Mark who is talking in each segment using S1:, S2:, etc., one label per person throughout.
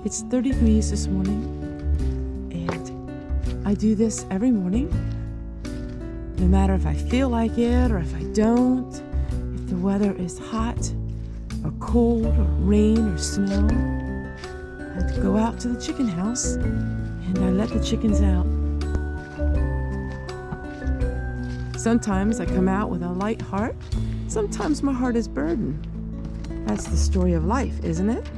S1: It's 30 degrees this morning, and I do this every morning, no matter if I feel like it or if I don't, if the weather is hot or cold or rain or snow. I go out to the chicken house and I let the chickens out. Sometimes I come out with a light heart. Sometimes my heart is burdened. That's the story of life, isn't it?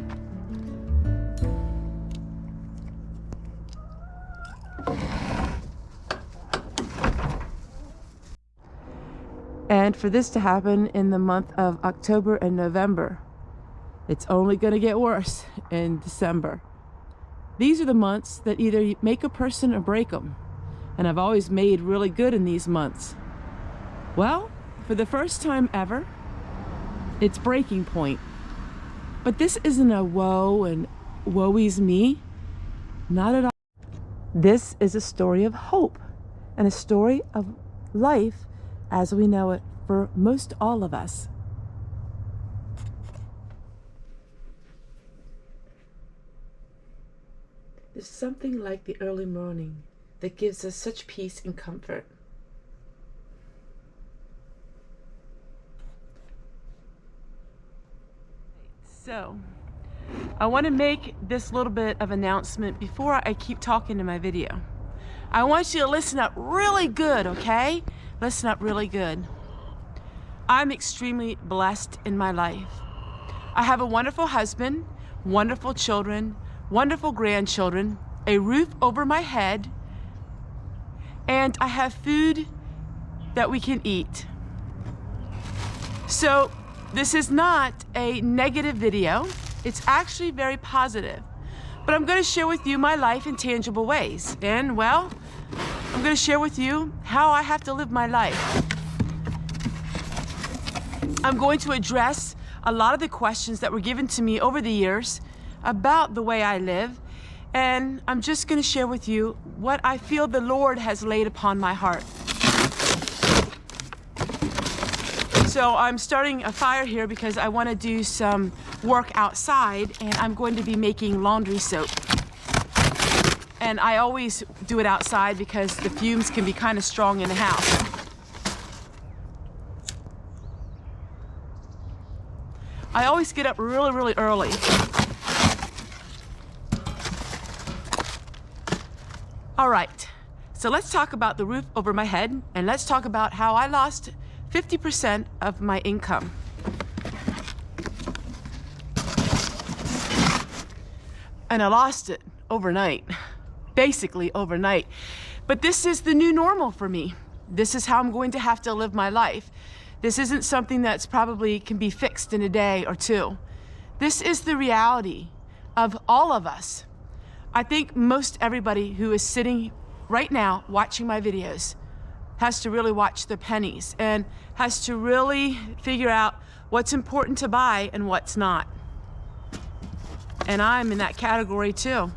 S1: And for this to happen in the month of October and November, it's only going to get worse in December. These are the months that either make a person or break them. And I've always made really good in these months. Well, for the first time ever, it's breaking point. But this isn't a woe and woe-is me. Not at all. This is a story of hope and a story of life as we know it for most all of us. There's something like the early morning that gives us such peace and comfort. So, I want to make this little bit of announcement before I keep talking in my video. I want you to listen up really good, okay? Listen up really good. I'm extremely blessed in my life. I have a wonderful husband, wonderful children, wonderful grandchildren, a roof over my head, and I have food that we can eat. So this is not a negative video. It's actually very positive. But I'm going to share with you my life in tangible ways. And well, I'm going to share with you how I have to live my life. I'm going to address a lot of the questions that were given to me over the years about the way I live. And I'm just going to share with you what I feel the Lord has laid upon my heart. So I'm starting a fire here because I want to do some work outside, and I'm going to be making laundry soap. And I always do it outside because the fumes can be kind of strong in the house. I always get up really, really early. All right, so let's talk about the roof over my head, and let's talk about how I lost 50% of my income. And I lost it overnight, basically overnight. But this is the new normal for me. This is how I'm going to have to live my life. This isn't something that's probably can be fixed in a day or two. This is the reality of all of us. I think most everybody who is sitting right now watching my videos has to really watch the pennies and has to really figure out what's important to buy and what's not. And I'm in that category too.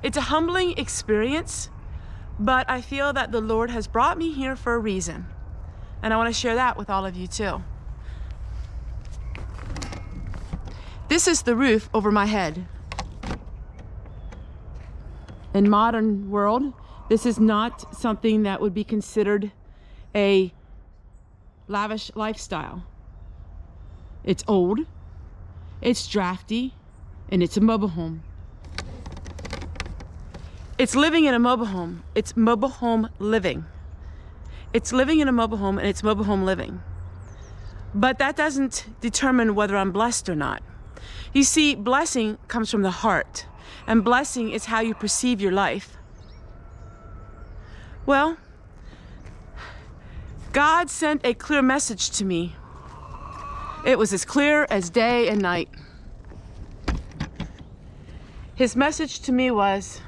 S1: It's a humbling experience, but I feel that the Lord has brought me here for a reason. And I want to share that with all of you too. This is the roof over my head. In modern world, this is not something that would be considered a lavish lifestyle. It's old, it's drafty, and it's a mobile home. It's living in a mobile home. It's mobile home living. It's living in a mobile home, and it's mobile home living. But that doesn't determine whether I'm blessed or not. You see, blessing comes from the heart, and blessing is how you perceive your life. Well, God sent a clear message to me. It was as clear as day and night. His message to me was,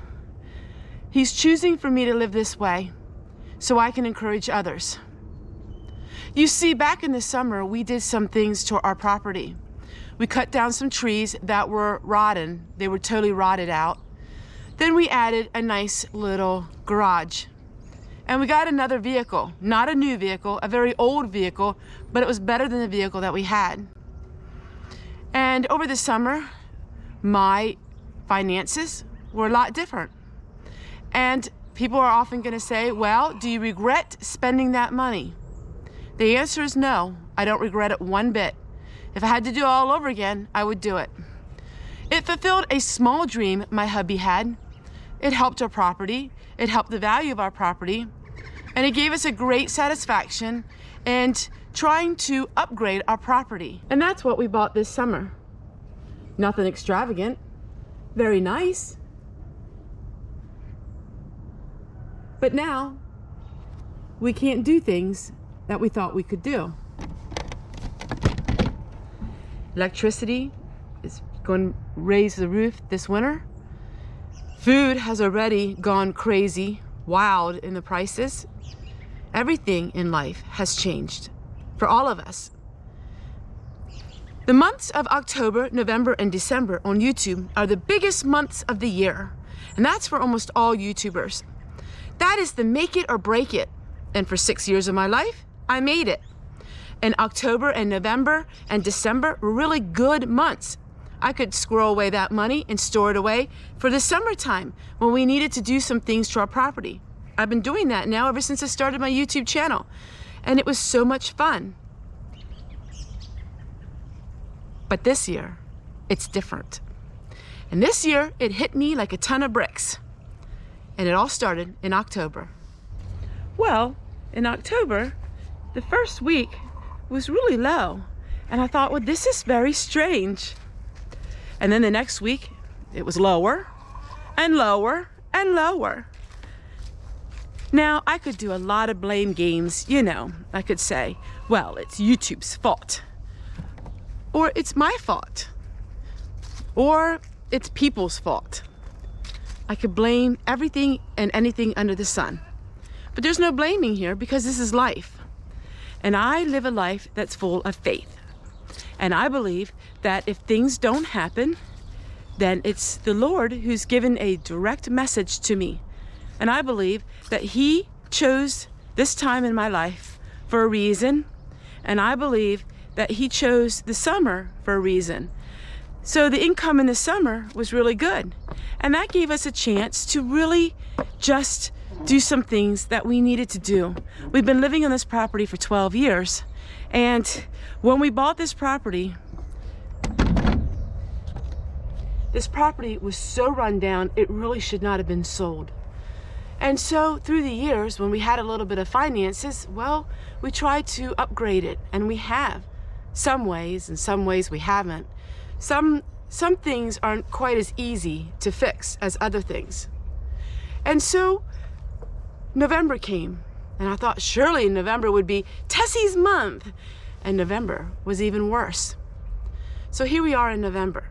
S1: He's choosing for me to live this way so I can encourage others. You see, back in the summer, we did some things to our property. We cut down some trees that were rotten. They were totally rotted out. Then we added a nice little garage. And we got another vehicle, not a new vehicle, a very old vehicle, but it was better than the vehicle that we had. And over the summer, my finances were a lot different. And people are often going to say, well, do you regret spending that money? The answer is no. I don't regret it one bit. If I had to do it all over again, I would do it. It fulfilled a small dream my hubby had. It helped our property. It helped the value of our property. And it gave us a great satisfaction in trying to upgrade our property. And that's what we bought this summer. Nothing extravagant. Very nice. But now, we can't do things that we thought we could do. Electricity is going to raise the roof this winter. Food has already gone crazy, wild in the prices. Everything in life has changed for all of us. The months of October, November, and December on YouTube are the biggest months of the year. And that's for almost all YouTubers. That is the make it or break it. And for 6 years of my life, I made it. And October and November and December were really good months. I could squirrel away that money and store it away for the summertime when we needed to do some things to our property. I've been doing that now ever since I started my YouTube channel. And it was so much fun. But this year, it's different. And this year, it hit me like a ton of bricks. And it all started in October. Well, in October, the first week was really low. And I thought, well, this is very strange. And then the next week, it was lower and lower and lower. Now, I could do a lot of blame games, you know. I could say, well, it's YouTube's fault. Or it's my fault. Or it's people's fault. I could blame everything and anything under the sun. But there's no blaming here because this is life. And I live a life that's full of faith. And I believe that if things don't happen, then it's the Lord who's given a direct message to me. And I believe that He chose this time in my life for a reason. And I believe that He chose the summer for a reason. So the income in the summer was really good. And that gave us a chance to really just do some things that we needed to do. We've been living on this property for 12 years. And when we bought this property was so run down, it really should not have been sold. And so through the years, when we had a little bit of finances, well, we tried to upgrade it, and we have. Some ways, and some ways we haven't. Some things aren't quite as easy to fix as other things. And so November came, and I thought surely November would be Tessie's month. And November was even worse. So here we are in November.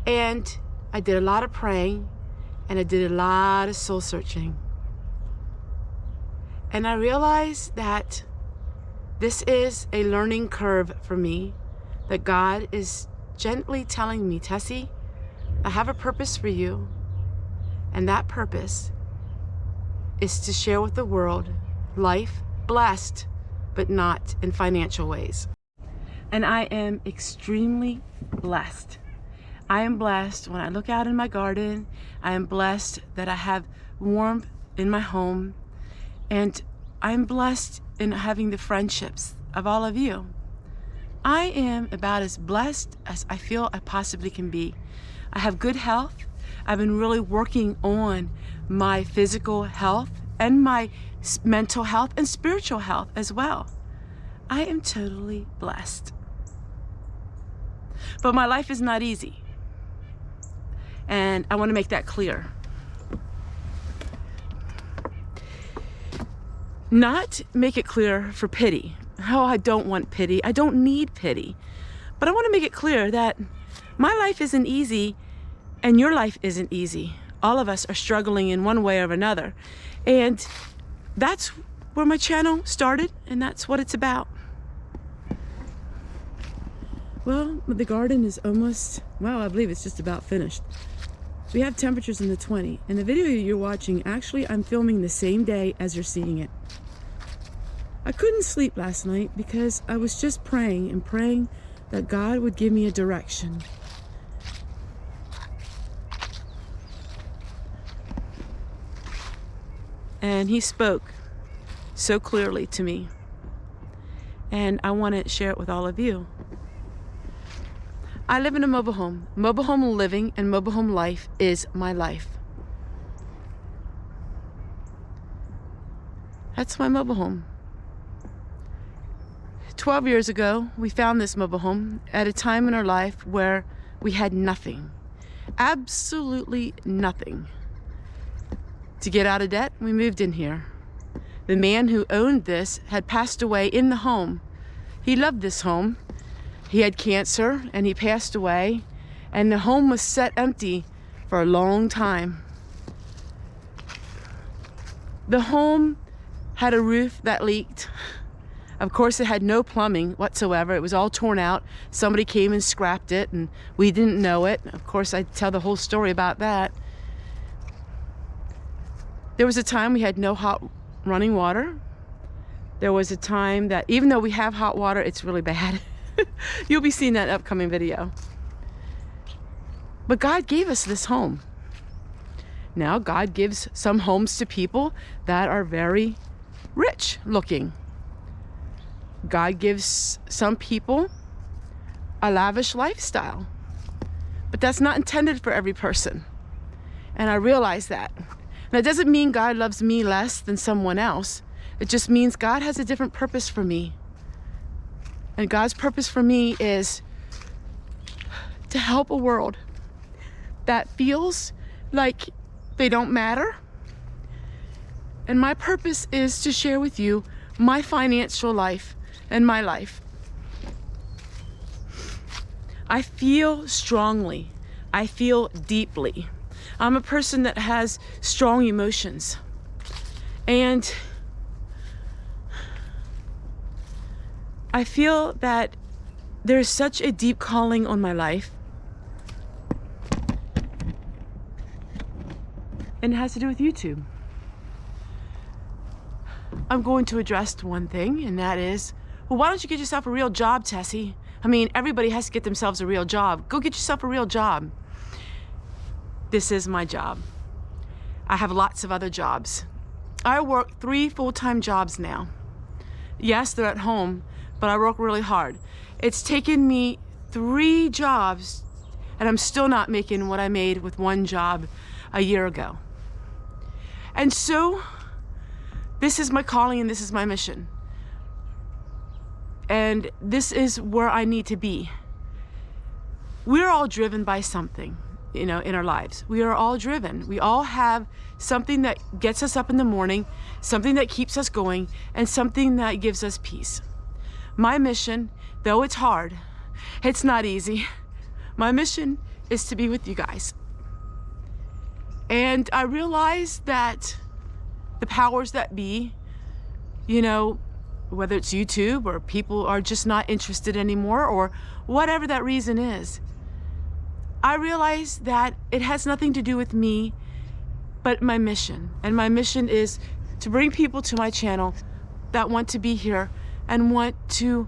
S1: And I did a lot of praying, and I did a lot of soul searching. And I realized that this is a learning curve for me, that God is gently telling me, Tessie, I have a purpose for you. And that purpose is to share with the world life blessed, but not in financial ways. And I am extremely blessed. I am blessed when I look out in my garden. I am blessed that I have warmth in my home. And I am blessed in having the friendships of all of you. I am about as blessed as I feel I possibly can be. I have good health. I've been really working on my physical health and my mental health and spiritual health as well. I am totally blessed. But my life is not easy. And I want to make that clear. Not make it clear for pity. Oh, I don't want pity. I don't need pity. But I want to make it clear that my life isn't easy and your life isn't easy. All of us are struggling in one way or another. And that's where my channel started, and that's what it's about. Well, the garden is almost, well, I believe it's just about finished. We have temperatures in the 20. And the video you're watching, actually, I'm filming the same day as you're seeing it. I couldn't sleep last night because I was just praying and praying that God would give me a direction. And he spoke so clearly to me. And I want to share it with all of you. I live in a mobile home. Mobile home living and mobile home life is my life. That's my mobile home. 12 years ago, we found this mobile home at a time in our life where we had nothing. Absolutely nothing. To get out of debt, we moved in here. The man who owned this had passed away in the home. He loved this home. He had cancer and he passed away, and the home was set empty for a long time. The home had a roof that leaked. Of course, it had no plumbing whatsoever. It was all torn out. Somebody came and scrapped it, and we didn't know it. Of course, I tell the whole story about that. There was a time we had no hot running water. There was a time that even though we have hot water, it's really bad. You'll be seeing that upcoming video. But God gave us this home. Now, God gives some homes to people that are very rich looking. God gives some people a lavish lifestyle. But that's not intended for every person. And I realize that. That doesn't mean God loves me less than someone else. It just means God has a different purpose for me. And God's purpose for me is to help a world that feels like they don't matter. And my purpose is to share with you my financial life and my life. I feel strongly. I feel deeply. I'm a person that has strong emotions. And I feel that there's such a deep calling on my life. And it has to do with YouTube. I'm going to address one thing, and that is, well, why don't you get yourself a real job, Tessie? I mean, everybody has to get themselves a real job. Go get yourself a real job. This is my job. I have lots of other jobs. I work 3 full-time jobs now. Yes, they're at home, but I work really hard. It's taken me 3 jobs, and I'm still not making what I made with one job a year ago. And so, this is my calling and this is my mission. And this is where I need to be. We're all driven by something, in our lives. We are all driven. We all have something that gets us up in the morning, something that keeps us going, and something that gives us peace. My mission, though it's hard, it's not easy. My mission is to be with you guys. And I realize that the powers that be, whether it's YouTube or people are just not interested anymore or whatever that reason is, I realize that it has nothing to do with me, but my mission. And my mission is to bring people to my channel that want to be here and want to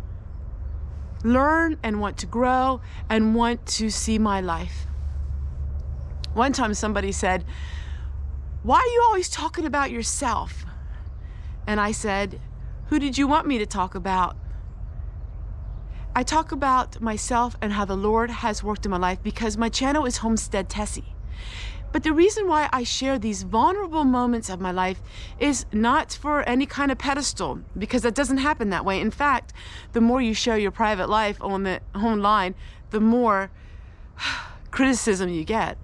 S1: learn and want to grow and want to see my life. One time somebody said, "Why are you always talking about yourself?" And I said, "Who did you want me to talk about?" I talk about myself and how the Lord has worked in my life because my channel is Homestead Tessie. But the reason why I share these vulnerable moments of my life is not for any kind of pedestal, because that doesn't happen that way. In fact, the more you share your private life on the online, the more criticism you get.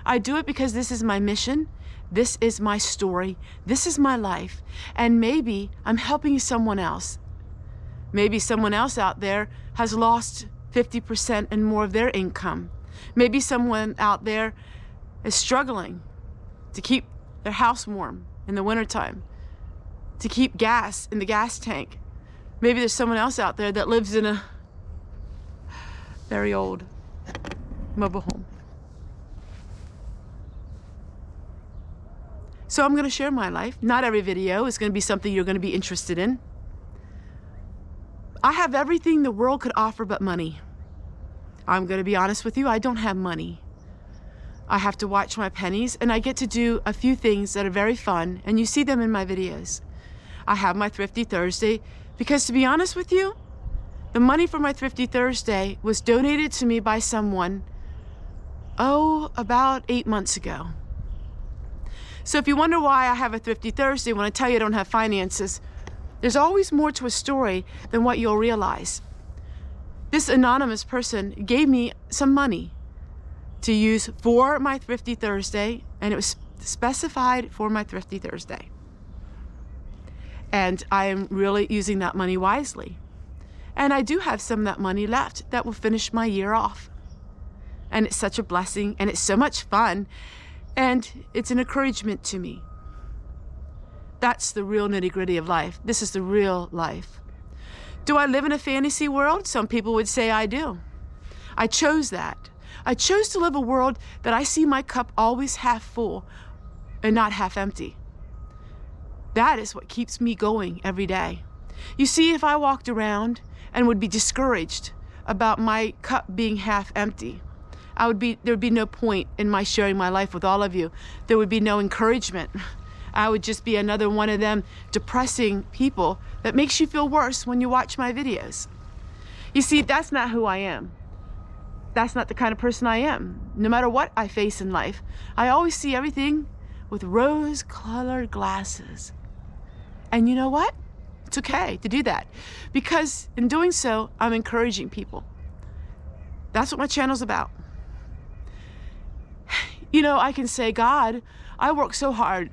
S1: I do it because this is my mission. This is my story. This is my life. And maybe I'm helping someone else. Maybe someone else out there has lost 50% and more of their income. Maybe someone out there is struggling to keep their house warm in the wintertime, to keep gas in the gas tank. Maybe there's someone else out there that lives in a very old mobile home. So I'm going to share my life. Not every video is going to be something you're going to be interested in. I have everything the world could offer but money. I'm going to be honest with you, I don't have money. I have to watch my pennies, and I get to do a few things that are very fun, and you see them in my videos. I have my Thrifty Thursday because, to be honest with you, the money for my Thrifty Thursday was donated to me by someone, about 8 months ago. So if you wonder why I have a Thrifty Thursday when I tell you I don't have finances, there's always more to a story than what you'll realize. This anonymous person gave me some money to use for my Thrifty Thursday, and it was specified for my Thrifty Thursday. And I am really using that money wisely. And I do have some of that money left that will finish my year off. And it's such a blessing, and it's so much fun, and it's an encouragement to me. That's the real nitty-gritty of life. This is the real life. Do I live in a fantasy world? Some people would say I do. I chose that. I chose to live a world that I see my cup always half full and not half empty. That is what keeps me going every day. You see, if I walked around and would be discouraged about my cup being half empty, there would be no point in my sharing my life with all of you. There would be no encouragement. I would just be another one of them depressing people that makes you feel worse when you watch my videos. You see, that's not who I am. That's not the kind of person I am. No matter what I face in life, I always see everything with rose-colored glasses. And you know what? It's okay to do that, because in doing so, I'm encouraging people. That's what my channel's about. You know, I can say, God, I work so hard.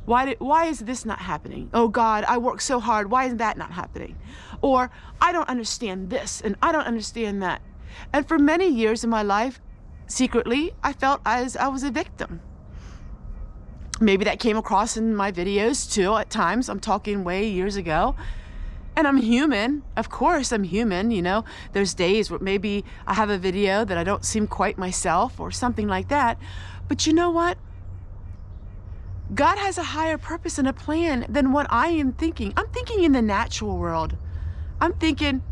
S1: Why is this not happening? Oh God, I work so hard. Why is that not happening? Or I don't understand this and I don't understand that. And for many years in my life, secretly, I felt as I was a victim. Maybe that came across in my videos too at times. I'm talking way years ago. And I'm human. Of course I'm human, you know. There's days where maybe I have a video that I don't seem quite myself or something like that. But you know what? God has a higher purpose and a plan than what I am thinking. I'm thinking in the natural world. I'm thinking,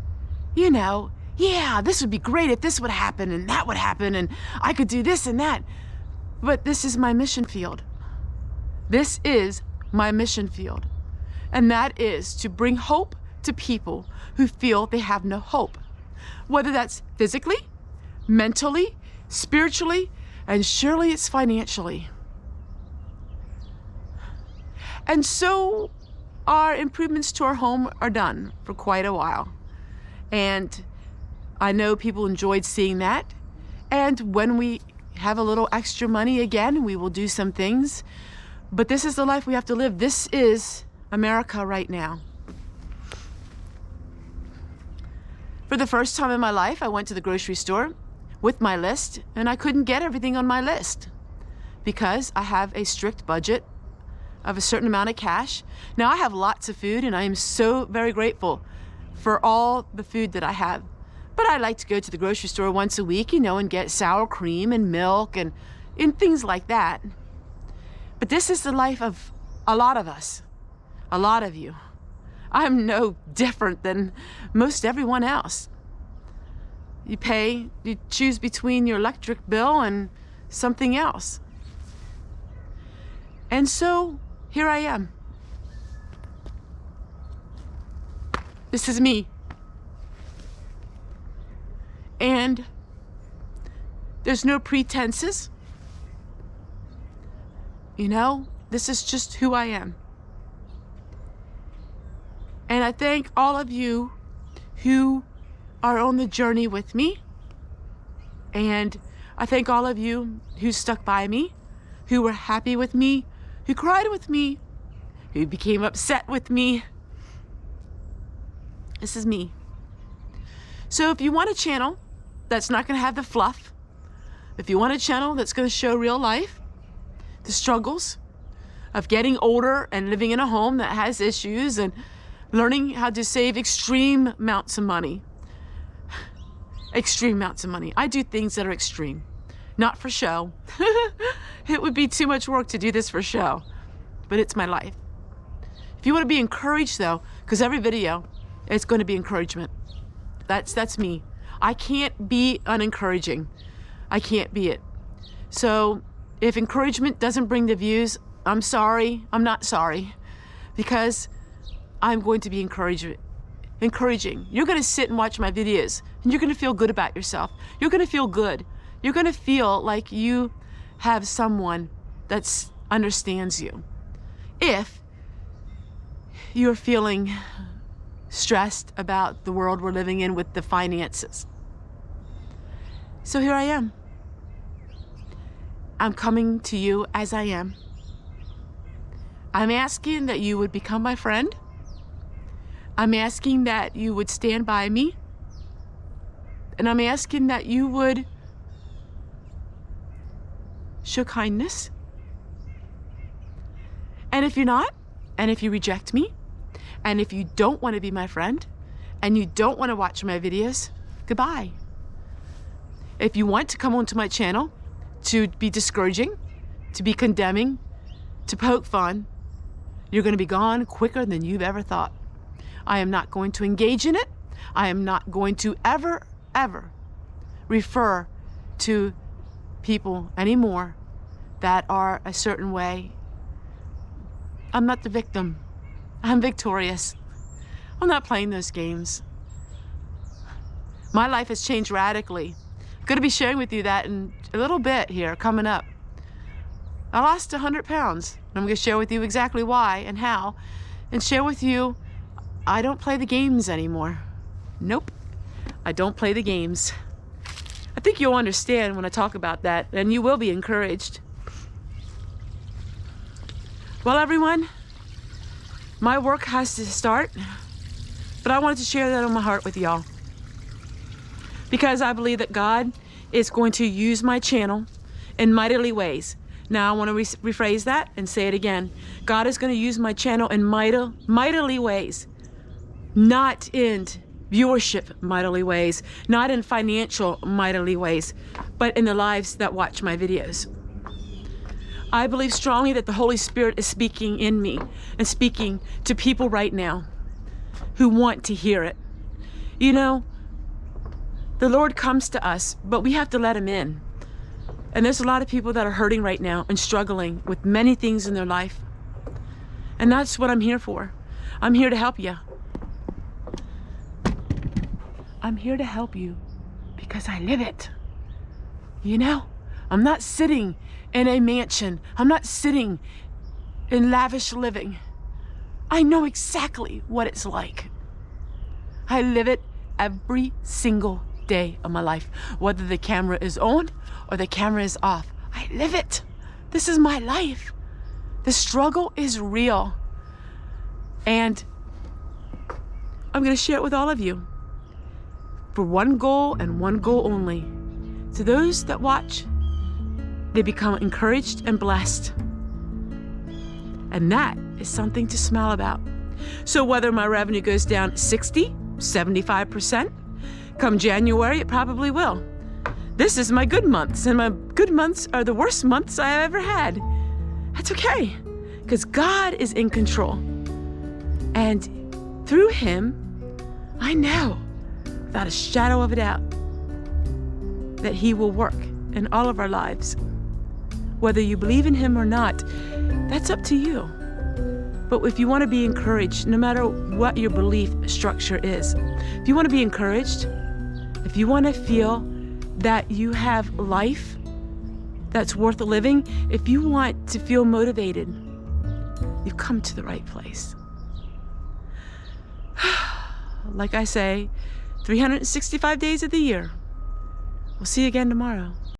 S1: you know, yeah, this would be great if this would happen and that would happen and I could do this and that. But this is my mission field. This is my mission field. And that is to bring hope to people who feel they have no hope. Whether that's physically, mentally, spiritually, and surely it's financially. And so our improvements to our home are done for quite a while. And I know people enjoyed seeing that. And when we have a little extra money again, we will do some things. But this is the life we have to live. This is America right now. For the first time in my life, I went to the grocery store with my list, and I couldn't get everything on my list because I have a strict budget of a certain amount of cash. Now I have lots of food, and I am so very grateful for all the food that I have. But I like to go to the grocery store once a week, you know, and get sour cream and milk and things like that. But this is the life of a lot of us, a lot of you. I'm no different than most everyone else. You choose between your electric bill and something else. And so here I am. This is me. And there's no pretenses. You know, this is just who I am. And I thank all of you who are on the journey with me. And I thank all of you who stuck by me, who were happy with me, who cried with me, who became upset with me. This is me. So if you want a channel that's not going to have the fluff, if you want a channel that's going to show real life, the struggles of getting older and living in a home that has issues and learning how to save extreme amounts of money. Extreme amounts of money. I do things that are extreme, not for show. It would be too much work to do this for show, but it's my life. If you want to be encouraged though, because every video, it's going to be encouragement. That's me. I can't be unencouraging. I can't be it. So if encouragement doesn't bring the views, I'm sorry. I'm not sorry, because I'm going to be encouraging. You're going to sit and watch my videos, and you're going to feel good about yourself. You're going to feel good. You're going to feel like you have someone that understands you. If you're feeling stressed about the world we're living in with the finances. So here I am. I'm coming to you as I am. I'm asking that you would become my friend. I'm asking that you would stand by me. And I'm asking that you would show kindness. And if you're not, and if you reject me, and if you don't want to be my friend, and you don't want to watch my videos, goodbye. If you want to come onto my channel to be discouraging, to be condemning, to poke fun, you're going to be gone quicker than you've ever thought. I am not going to engage in it. I am not going to ever refer to people anymore that are a certain way. I'm not the victim. I'm victorious. I'm not playing those games. My life has changed radically. I'm going to be sharing with you that in a little bit here coming up. I lost 100 pounds. I'm going to share with you exactly why and how, and share with you I don't play the games anymore. Nope, I don't play the games. I think you'll understand when I talk about that, and you will be encouraged. Well, everyone, my work has to start, but I wanted to share that on my heart with y'all, because I believe that God is going to use my channel in mightily ways. Now I want to rephrase that and say it again. God is going to use my channel in mightily ways, not in viewership mightily ways, not in financial mightily ways, but in the lives that watch my videos. I believe strongly that the Holy Spirit is speaking in me and speaking to people right now who want to hear it. You know, the Lord comes to us, but we have to let him in. And there's a lot of people that are hurting right now and struggling with many things in their life. And that's what I'm here for. I'm here to help you. I'm here to help you because I live it. You know, I'm not sitting in a mansion. I'm not sitting in lavish living. I know exactly what it's like. I live it every single day of my life, whether the camera is on or the camera is off. I live it. This is my life. The struggle is real. And I'm going to share it with all of you for one goal and one goal only. To those that watch, they become encouraged and blessed. And that is something to smile about. So whether my revenue goes down 60, 75%, come January, it probably will. This is my good months, and my good months are the worst months I've ever had. That's okay, because God is in control. And through him, I know, without a shadow of a doubt, that he will work in all of our lives. Whether you believe in him or not, that's up to you. But if you want to be encouraged, no matter what your belief structure is, if you want to be encouraged, if you want to feel that you have life that's worth living, if you want to feel motivated, you've come to the right place. Like I say, 365 days of the year. We'll see you again tomorrow.